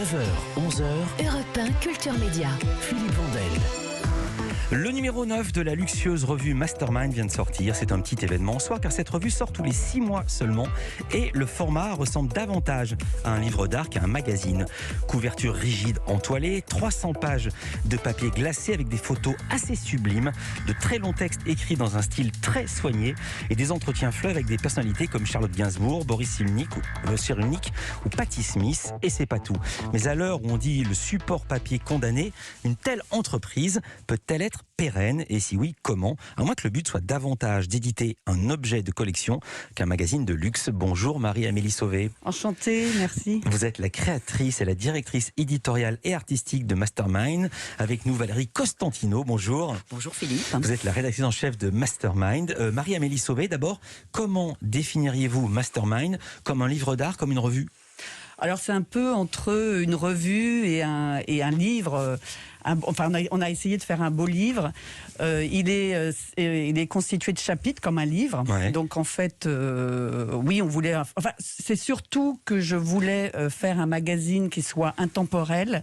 9h, 11h, Europe 1 Culture Média. Philippe Vandel. Le numéro 9 de la luxueuse revue Mastermind vient de sortir. C'est un petit événement en soi car cette revue sort tous les 6 mois seulement et le format ressemble davantage à un livre d'art qu'à un magazine. Couverture rigide entoilée, 300 pages de papier glacé avec des photos assez sublimes, de très longs textes écrits dans un style très soigné et des entretiens fleuves avec des personnalités comme Charlotte Gainsbourg, Boris Cyrulnik ou Patti Smith. Et c'est pas tout. Mais à l'heure où on dit le support papier condamné, une telle entreprise peut-elle être pérenne, et si oui, comment? À moins que le but soit davantage d'éditer un objet de collection qu'un magazine de luxe. Bonjour Marie-Amélie Sauvé. Enchantée, merci. Vous êtes la créatrice et la directrice éditoriale et artistique de Mastermind. Avec nous Valérie Costantino, bonjour. Bonjour Philippe. Vous êtes la rédactrice en chef de Mastermind. Marie-Amélie Sauvé, d'abord, comment définiriez-vous Mastermind? Comme un livre d'art, comme une revue? Alors c'est un peu entre une revue et un livre. On a essayé de faire un beau livre. Il est constitué de chapitres comme un livre. Ouais. Donc en fait, oui, on voulait. Enfin, c'est surtout que je voulais faire un magazine qui soit intemporel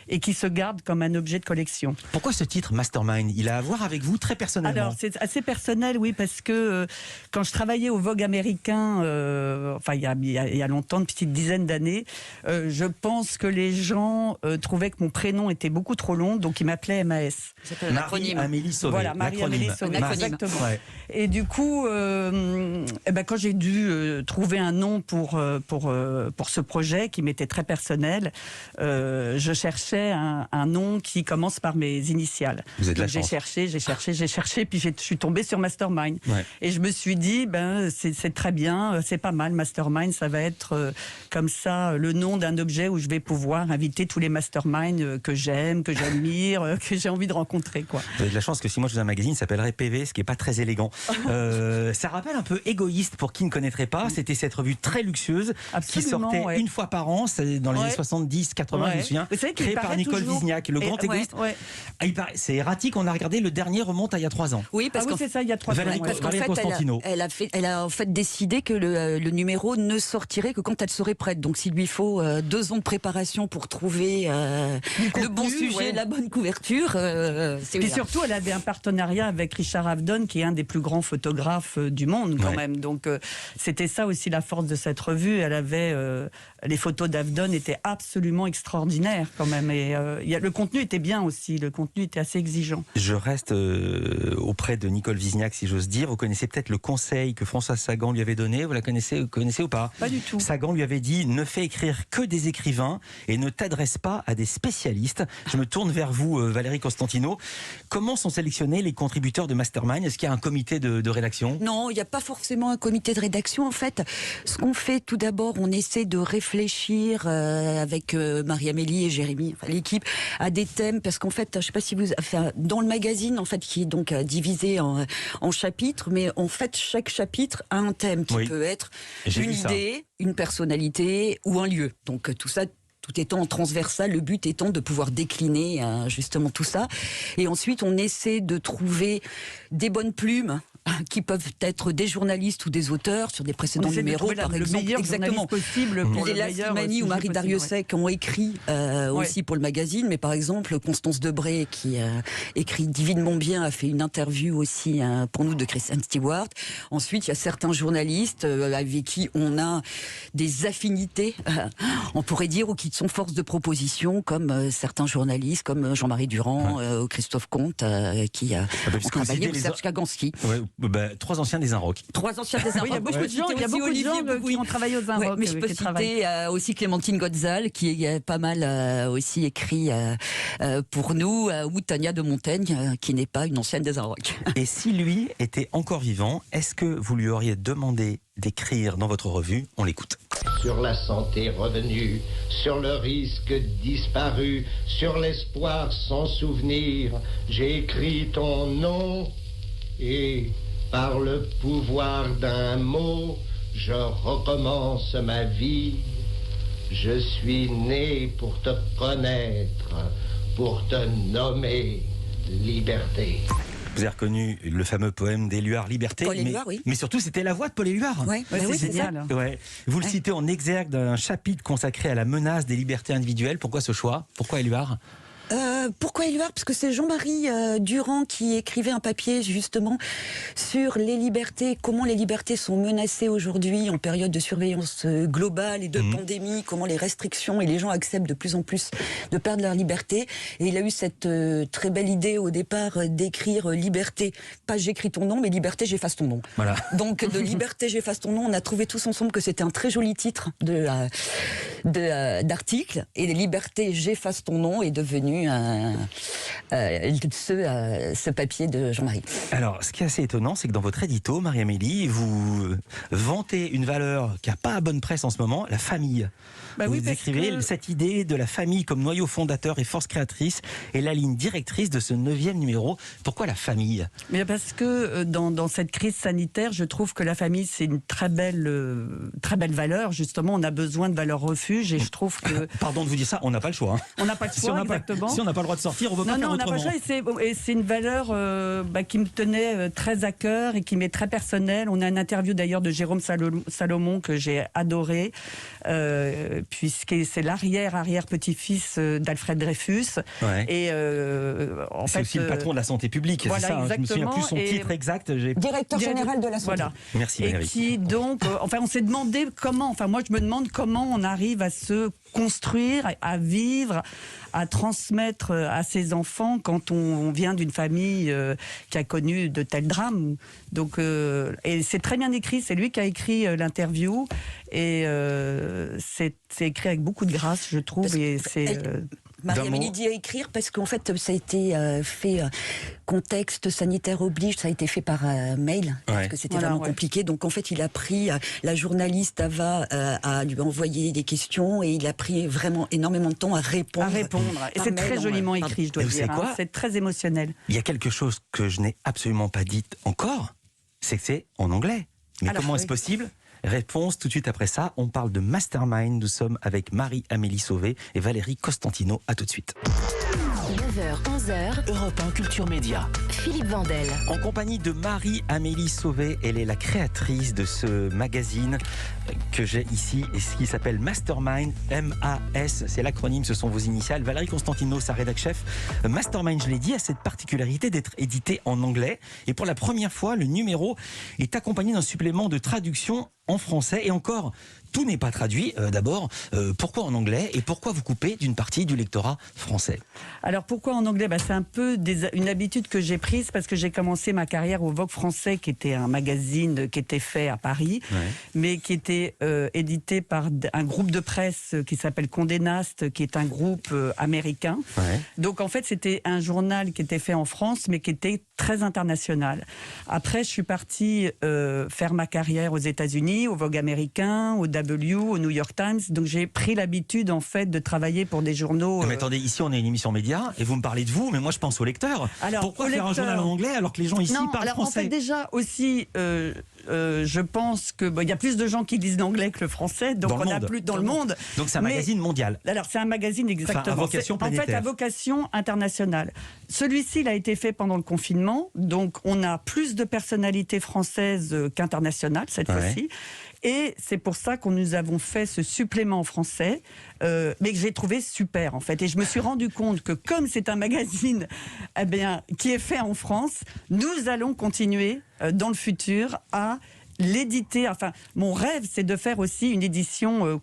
et qui se garde comme un objet de collection. Pourquoi ce titre Mastermind? Il a à voir avec vous très personnellement. Alors c'est assez personnel, oui, parce que quand je travaillais au Vogue américain, il y a longtemps, une petite dizaine d'années, je pense que les gens trouvaient que mon prénom était beaucoup trop long, donc ils m'appelaient MAS. Marie-Amélie Sauvé. Voilà, Marie-Amélie Sauvé, exactement. Ouais. Et du coup, quand j'ai dû trouver un nom pour ce projet qui m'était très personnel, je cherchais un nom qui commence par mes initiales. Vous êtes de la j'ai chance. cherché, puis je suis tombée sur Mastermind. Ouais. Et je me suis dit, c'est très bien, c'est pas mal, Mastermind, ça va être comme ça le nom d'un objet où je vais pouvoir inviter tous les masterminds que j'aime, que j'admire, que j'ai envie de rencontrer, quoi. Vous avez de la chance que si moi je faisais un magazine, ça s'appellerait PV, ce qui n'est pas très élégant. Ça rappelle un peu Égoïste pour qui ne connaîtrait pas. C'était cette revue très luxueuse qui sortait une fois par an, c'est dans les années 70, 80, je me souviens, créée par Nicole Vizniac, le grand égoïste. Ouais. C'est erratique, on a regardé, le dernier remonte à il y a 3 ans. Oui, parce c'est ça, il y a 3 ans. parce qu'en fait, Costantino. elle a en fait décidé que le numéro ne sortirait que quand elle serait prête. Donc s'il lui faut 2 ans de préparation pour trouver le bon sujet, la bonne couverture, c'est Puis bien. surtout, elle avait un partenariat avec Richard Avedon, qui est un des plus grands photographes du monde, quand même. Donc, c'était ça aussi la force de cette revue. Elle avait les photos d'Avedon étaient absolument extraordinaires, quand même. Et le contenu était bien aussi. Le contenu était assez exigeant. Je reste auprès de Nicole Vizniac, si j'ose dire. Vous connaissez peut-être le conseil que François Sagan lui avait donné. Vous connaissez ou pas? Pas du tout. Sagan lui avait dit: ne fais écrire que des écrivains et ne t'adresse pas à des spécialistes. Je me tourne vers vous, Valérie Costantino. Comment sont sélectionnés les contributeurs de Mastermind? Est-ce qu'il y a un comité de rédaction? Non, il n'y a pas forcément un comité de rédaction. En fait, ce qu'on fait tout d'abord, on essaie de réfléchir avec Marie-Amélie et Jérémy, l'équipe, à des thèmes, parce qu'en fait, je ne sais pas si vous, dans le magazine, en fait, qui est donc divisé en chapitres, mais en fait, chaque chapitre a un thème qui peut être une idée, une personnalité ou un lieu. Donc tout ça. Tout étant transversal, le but étant de pouvoir décliner justement tout ça. Et ensuite, on essaie de trouver des bonnes plumes qui peuvent être des journalistes ou des auteurs sur des précédents numéros, par exemple. Le meilleur journaliste possible pour Léla Slimani ou Marie Darrieussecq ont écrit aussi pour le magazine, mais par exemple Constance Debré, qui écrit divinement bien, a fait une interview aussi pour nous de Kristen Stewart. Ensuite, il y a certains journalistes avec qui on a des affinités, on pourrait dire, ou qui sont force de proposition, comme certains journalistes, comme Jean-Marie Durand, ou Christophe Comte, qui ont travaillé, ou Serge Kaganski. 3 anciens des Inrocks. 3 anciens des Inrocks. Il y a beaucoup de gens, qui ont travaillé aux Inrocks. Mais je peux citer aussi Clémentine Godzal, qui a pas mal aussi écrit pour nous, ou Tania de Montaigne, qui n'est pas une ancienne des Inrocks. Et si lui était encore vivant, est-ce que vous lui auriez demandé d'écrire dans votre revue? On l'écoute. Sur la santé revenue, sur le risque disparu, sur l'espoir sans souvenir, j'ai écrit ton nom et par le pouvoir d'un mot, je recommence ma vie. Je suis né pour te connaître, pour te nommer liberté. Vous avez reconnu le fameux poème d'Éluard, Liberté. Paul Éluard, oui. Mais surtout, c'était la voix de Paul Éluard. Ouais, Ouais, oui, c'est c'est ça. génial. Ouais. Vous le citez en exergue d'un chapitre consacré à la menace des libertés individuelles. Pourquoi ce choix? Pourquoi Éluard? Pourquoi Éluard? Parce que c'est Jean-Marie Durand qui écrivait un papier justement sur les libertés, comment les libertés sont menacées aujourd'hui en période de surveillance globale et de pandémie, comment les restrictions et les gens acceptent de plus en plus de perdre leur liberté. Et il a eu cette très belle idée au départ d'écrire liberté, pas j'écris ton nom, mais liberté j'efface ton nom. Voilà. Donc de liberté j'efface ton nom, on a trouvé tous ensemble que c'était un très joli titre d'article, et liberté j'efface ton nom est devenu ce papier de Jean-Marie. Alors, ce qui est assez étonnant, c'est que dans votre édito, Marie-Amélie, vous vantez une valeur qui n'a pas à bonne presse en ce moment, la famille. Bah vous oui, parce décrivez que- cette idée de la famille comme noyau fondateur et force créatrice et la ligne directrice de ce 9e numéro. Pourquoi la famille? Mais parce que dans cette crise sanitaire, je trouve que la famille, c'est une très belle valeur. Justement, on a besoin de valeurs refuge et je trouve que... Pardon de vous dire ça, on n'a pas le choix. Hein. On n'a pas le choix, Si on n'a pas, exactement. si on n'a pas le droit de sortir, on ne peut pas Non, faire on n'a pas autrement. le choix et c'est une valeur qui me tenait très à cœur et qui m'est très personnelle. On a une interview d'ailleurs de Jérôme Salomon que j'ai adoré, puisque c'est l'arrière-petit-fils d'Alfred Dreyfus. Ouais. Et C'est aussi le patron de la santé publique, voilà, c'est ça, hein, je me souviens plus son exactement. titre exact. Directeur général de la santé. Voilà. Merci Et Valérie. qui donc, on s'est demandé comment, moi je me demande comment on arrive à se construire, à vivre, à transmettre à ses enfants quand on vient d'une famille qui a connu de tels drames. Donc, et c'est très bien écrit, c'est lui qui a écrit l'interview et c'est écrit avec beaucoup de grâce, je trouve. Parce Et que c'est Marie-Amélie dit à écrire parce qu'en fait ça a été fait contexte sanitaire oblige, ça a été fait par mail parce que c'était Voilà, vraiment ouais. compliqué. Donc en fait il a pris la journaliste Ava a lui envoyé des questions et il a pris vraiment énormément de temps à répondre. Et par c'est mail, très joliment écrit, je dois Et vous dire. savez quoi C'est très émotionnel. Il y a quelque chose que je n'ai absolument pas dit encore, c'est que c'est en anglais. Mais Alors, comment oui. est-ce possible? Réponse tout de suite après ça. On parle de Mastermind. Nous sommes avec Marie-Amélie Sauvé et Valérie Costantino. À tout de suite. 9h, 11h, Europe 1 Culture Média. Philippe Vandel. En compagnie de Marie-Amélie Sauvé, elle est la créatrice de ce magazine que j'ai ici, et ce qui s'appelle Mastermind, M-A-S, c'est l'acronyme, ce sont vos initiales. Valérie Constantino, sa rédac chef. Mastermind, je l'ai dit, a cette particularité d'être édité en anglais. Et pour la première fois, le numéro est accompagné d'un supplément de traduction en français. Et encore, tout n'est pas traduit. D'abord, pourquoi en anglais et pourquoi vous coupez d'une partie du lectorat français? Alors pourquoi en anglais? C'est un peu une habitude que j'ai prise parce que j'ai commencé ma carrière au Vogue français, qui était un magazine qui était fait à Paris, mais qui était édité par un groupe de presse qui s'appelle Condé Nast, qui est un groupe américain. Ouais. Donc en fait c'était un journal qui était fait en France, mais qui était très international. Après je suis partie faire ma carrière aux États-Unis, au Vogue américain, au W, au New York Times. Donc j'ai pris l'habitude en fait de travailler pour des journaux. Mais attendez, ici on est une émission média et vous me parlez de vous, mais moi je pense aux lecteurs. Alors, Pourquoi aux faire un lecteurs. journal en anglais alors que les gens ici Non, parlent alors français? en fait déjà aussi, je pense que il y a plus de gens qui lisent l'anglais que le français, donc Dans le on a monde. plus dans le monde. Donc c'est un Mais- magazine mondial. Alors c'est un magazine exactement. Enfin, à vocation C'est, en fait, planétaire. à vocation internationale. Celui-ci, il a été fait pendant le confinement, donc on a plus de personnalités françaises qu'internationales cette Ouais. fois-ci. Et c'est pour ça que nous avons fait ce supplément en français, mais que j'ai trouvé super en fait. Et je me suis rendu compte que comme c'est un magazine qui est fait en France, nous allons continuer dans le futur à l'éditer. Enfin, mon rêve, c'est de faire aussi une édition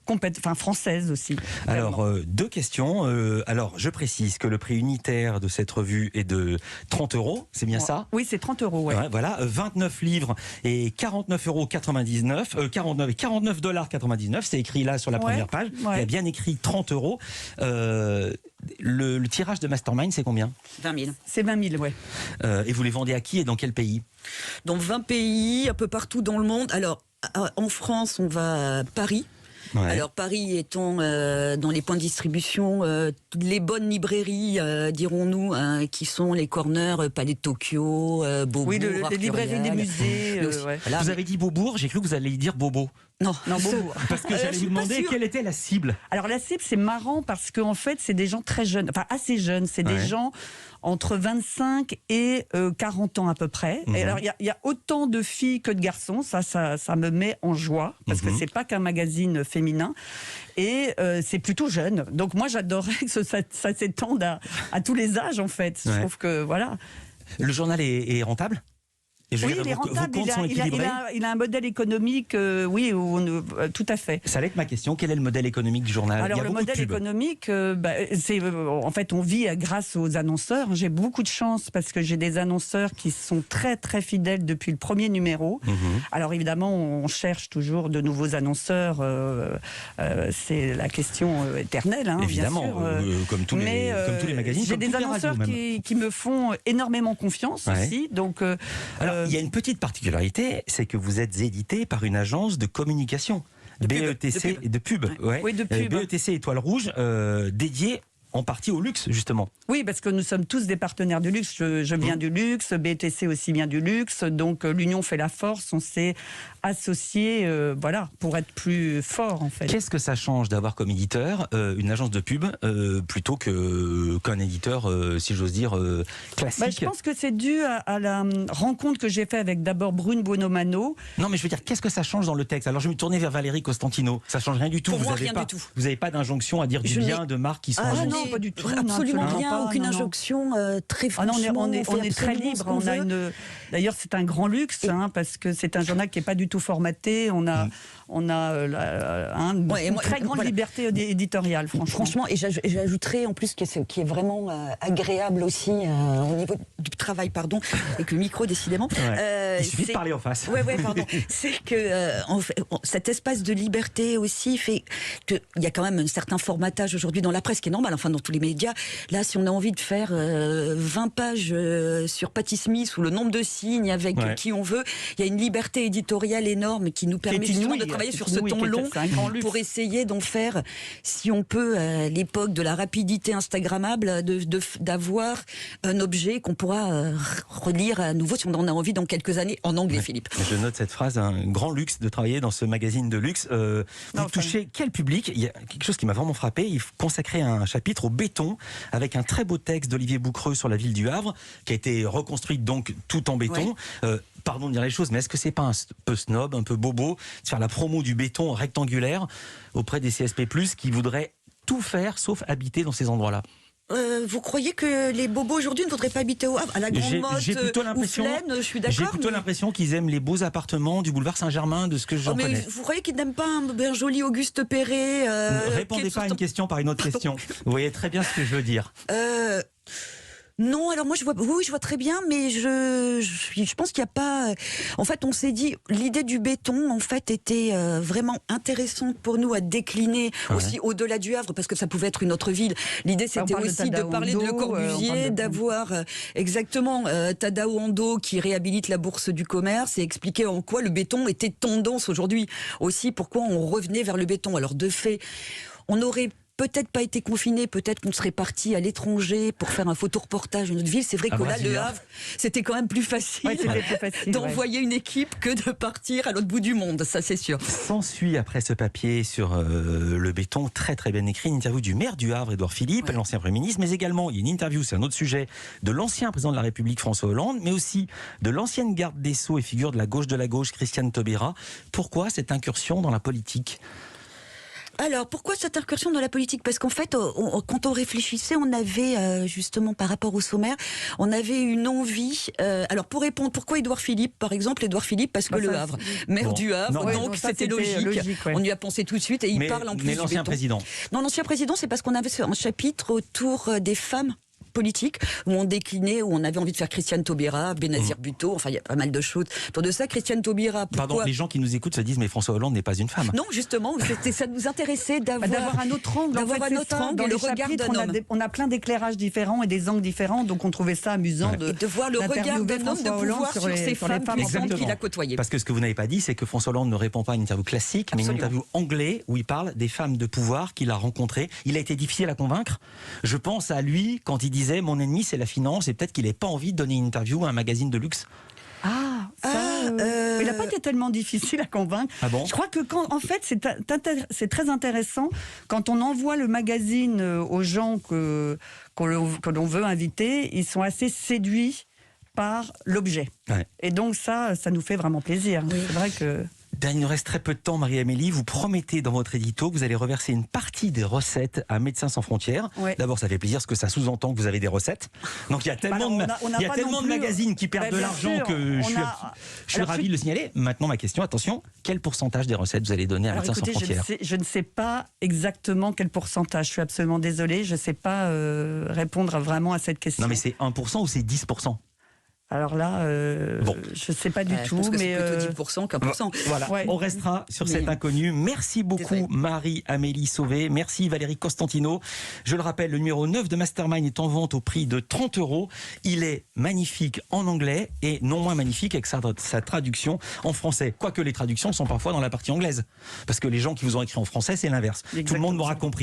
française aussi. Alors, deux questions. Alors, je précise que le prix unitaire de cette revue est de 30 €, c'est bien ça? Oui, c'est 30 €. Ouais. Ouais, voilà, 29 livres et 49,99 €, 49,99 $, c'est écrit là sur la Ouais, première page. ouais. Il y a bien écrit 30 €. Le tirage de Mastermind, c'est combien? 20 000. C'est 20 000, ouais. Et vous les vendez à qui et dans quel pays? Dans 20 pays, un peu partout dans le monde. Alors, en France, on va à Paris. Ouais. Alors, Paris étant dans les points de distribution, les bonnes librairies, dirons-nous, qui sont les corners Palais de Tokyo, Beaubourg, Oui, les librairies des Arcurial. musées. Mais aussi- ouais. voilà, Vous mais- avez dit Beaubourg, j'ai cru que vous alliez dire Bobo. Non, Beaubourg. Parce que je j'allais suis vous pas demander sûre. quelle était la cible. Alors la cible, c'est marrant parce qu'en fait, c'est des gens très jeunes, enfin assez jeunes. C'est des gens entre 25 et 40 ans à peu près. Et alors, il y a autant de filles que de garçons. Ça me met en joie parce que c'est pas qu'un magazine féminin. Et c'est plutôt jeune. Donc moi, j'adorerais que ça s'étende à tous les âges, en fait. Je trouve que, voilà. Le journal est rentable ? Et je veux Oui, dire, il est vos rentable. comptes sont équilibrés ? Il a un modèle économique, oui, tout à fait. Ça allait être ma question. Quel est le modèle économique du journal ? Alors Il y a le beaucoup de modèle pubs. économique, c'est en fait on vit grâce aux annonceurs. J'ai beaucoup de chance parce que j'ai des annonceurs qui sont très très fidèles depuis le premier numéro. Alors évidemment on cherche toujours de nouveaux annonceurs. C'est la question éternelle, hein, Évidemment, bien sûr. comme tous les magazines. J'ai comme des toutes les annonceurs radios, même. qui me font énormément confiance aussi. Donc Alors, il y a une petite particularité, c'est que vous êtes édité par une agence de communication. BETC et de pub. Oui, de pub. BETC Étoile Rouge, dédiée en partie au luxe, justement. Oui, parce que nous sommes tous des partenaires du luxe. Je viens du luxe, BETC aussi vient du luxe. Donc l'union fait la force. On s'est associés, voilà, pour être plus fort en fait. Qu'est-ce que ça change d'avoir comme éditeur une agence de pub plutôt qu'un éditeur, si j'ose dire, classique? Je pense que c'est dû à la rencontre que j'ai faite avec d'abord Brune Buonomano. Non, mais je veux dire, qu'est-ce que ça change dans le texte? Alors je vais me tourner vers Valérie Costantino. Ça change rien du tout. Pour moi, avez rien pas, du tout. Vous n'avez pas d'injonction à dire du bien de marques qui sont agencées. non, pas du tout. Absolument Non, rien, pas, aucune non, non. injonction, très Ah non, franchement. on est fait très absolument libre. ce qu'on veut. D'ailleurs, c'est un grand luxe parce que c'est un journal qui n'est pas du tout formaté. On a une très grande liberté éditoriale, franchement. Franchement, et j'ajouterais en plus ce qui est vraiment agréable aussi au niveau du travail, pardon, avec le micro décidément. Il suffit de parler en face. Ouais, pardon. C'est que cet espace de liberté aussi fait qu'il y a quand même un certain formatage aujourd'hui dans la presse qui est normal, enfin dans tous les médias. Là, si on a envie de faire 20 pages sur Patti Smith ou le nombre de signes avec qui on veut, il y a une liberté éditoriale énorme qui nous permet justement de travailler sur ce ton long pour essayer d'en faire, si on peut, à l'époque de la rapidité instagrammable, d'avoir un objet qu'on pourra relire à nouveau si on en a envie dans quelques années en anglais, Philippe. Je note cette phrase, un grand luxe de travailler dans ce magazine de luxe. Vous touchez quel public? Il y a quelque chose qui m'a vraiment frappé. Il consacrait un chapitre au béton avec un très beau texte d'Olivier Boucreux sur la ville du Havre qui a été reconstruite donc tout en béton. Pardon de dire les choses, mais est-ce que c'est pas un peu snob, un peu bobo de faire la promo du béton rectangulaire auprès des CSP+, qui voudraient tout faire sauf habiter dans ces endroits-là? Vous croyez que les bobos aujourd'hui ne voudraient pas habiter au Havre? À la Grande Motte ou Flaine, je suis d'accord. J'ai plutôt l'impression qu'ils aiment les beaux appartements du boulevard Saint-Germain, de ce que j'en connais. Vous croyez qu'ils n'aiment pas un joli Auguste Perret Ne répondez pas à une question par une autre question. Vous voyez très bien ce que je veux dire. Non, alors moi je vois très bien, mais je pense qu'il n'y a pas. En fait, on s'est dit l'idée du béton en fait était vraiment intéressante pour nous à décliner aussi au-delà du Havre parce que ça pouvait être une autre ville. L'idée c'était aussi de parler de Le Corbusier, d'avoir exactement Tadao Ando qui réhabilite la bourse du commerce et expliquer en quoi le béton était tendance aujourd'hui. Aussi pourquoi on revenait vers le béton. Alors de fait, on aurait peut-être pas été confiné, peut-être qu'on serait parti à l'étranger pour faire un photoreportage dans notre ville. C'est vrai que là, le Havre, c'était quand même plus facile, d'envoyer une équipe que de partir à l'autre bout du monde, ça c'est sûr. S'ensuit après ce papier sur le béton, très très bien écrit, une interview du maire du Havre, Édouard Philippe, l'ancien Premier ministre, mais également, il y a une interview, c'est un autre sujet, de l'ancien président de la République François Hollande, mais aussi de l'ancienne garde des Sceaux et figure de la gauche, Christiane Taubira. Pourquoi cette incursion dans la politique ? Alors, pourquoi cette incursion dans la politique? Parce qu'en fait, quand on réfléchissait, on avait, justement, par rapport au sommaire, on avait une envie... alors, pour répondre, pourquoi Édouard Philippe, par exemple? Édouard Philippe, parce que Le Havre, maire du Havre, donc c'était logique. On y a pensé tout de suite, et il parle en plus mais l'ancien président? Non, l'ancien président, c'est parce qu'on avait un chapitre autour des femmes politique, où on déclinait, où on avait envie de faire Christiane Taubira, Benazir Bhutto, enfin il y a pas mal de choses autour de ça. Christiane Taubira, pourquoi... Pardon, les gens qui nous écoutent se disent mais François Hollande n'est pas une femme. Non, justement, ça nous intéressait d'avoir un autre angle. D'avoir un autre angle, le regard d'un homme. On a plein d'éclairages différents et des angles différents, donc on trouvait ça amusant de voir le regard d'un homme, de pouvoir sur ces femmes puissantes qu'il a côtoyées. Parce que ce que vous n'avez pas dit, c'est que François Hollande ne répond pas à une interview classique, mais une interview anglaise où il parle des femmes de pouvoir qu'il a rencontrées. Il a été difficile à convaincre. Je pense à lui quand il disait mon ennemi c'est la finance, et peut-être qu'il n'avait pas envie de donner une interview à un magazine de luxe. Il n'a pas été tellement difficile à convaincre. Ah bon? Je crois que en fait, c'est très intéressant quand on envoie le magazine aux gens que l'on veut inviter, ils sont assez séduits par l'objet. Ouais. Et donc ça nous fait vraiment plaisir. Oui. C'est vrai que... Il nous reste très peu de temps, Marie-Amélie. Vous promettez dans votre édito que vous allez reverser une partie des recettes à Médecins sans frontières. Ouais. D'abord, ça fait plaisir parce que ça sous-entend que vous avez des recettes. Donc il y a tellement, de magazines qui perdent de l'argent que je suis ravi de le signaler. Maintenant, ma question, attention, quel pourcentage des recettes vous allez donner à Médecins sans frontières? Je ne sais pas exactement quel pourcentage. Je suis absolument désolée. Je ne sais pas répondre vraiment à cette question. Non, mais c'est 1% ou c'est 10%? Alors là, je ne sais pas du tout. Je pense que mais c'est plutôt 10% qu'1%. Voilà, Ouais. on restera sur cet inconnu. Merci beaucoup Marie-Amélie Sauvé. Merci Valérie Costantino. Je le rappelle, le numéro 9 de Mastermind est en vente au prix de 30 €. Il est magnifique en anglais et non moins magnifique avec sa traduction en français. Quoique les traductions sont parfois dans la partie anglaise. Parce que les gens qui vous ont écrit en français, c'est l'inverse. Tout le monde m'aura compris.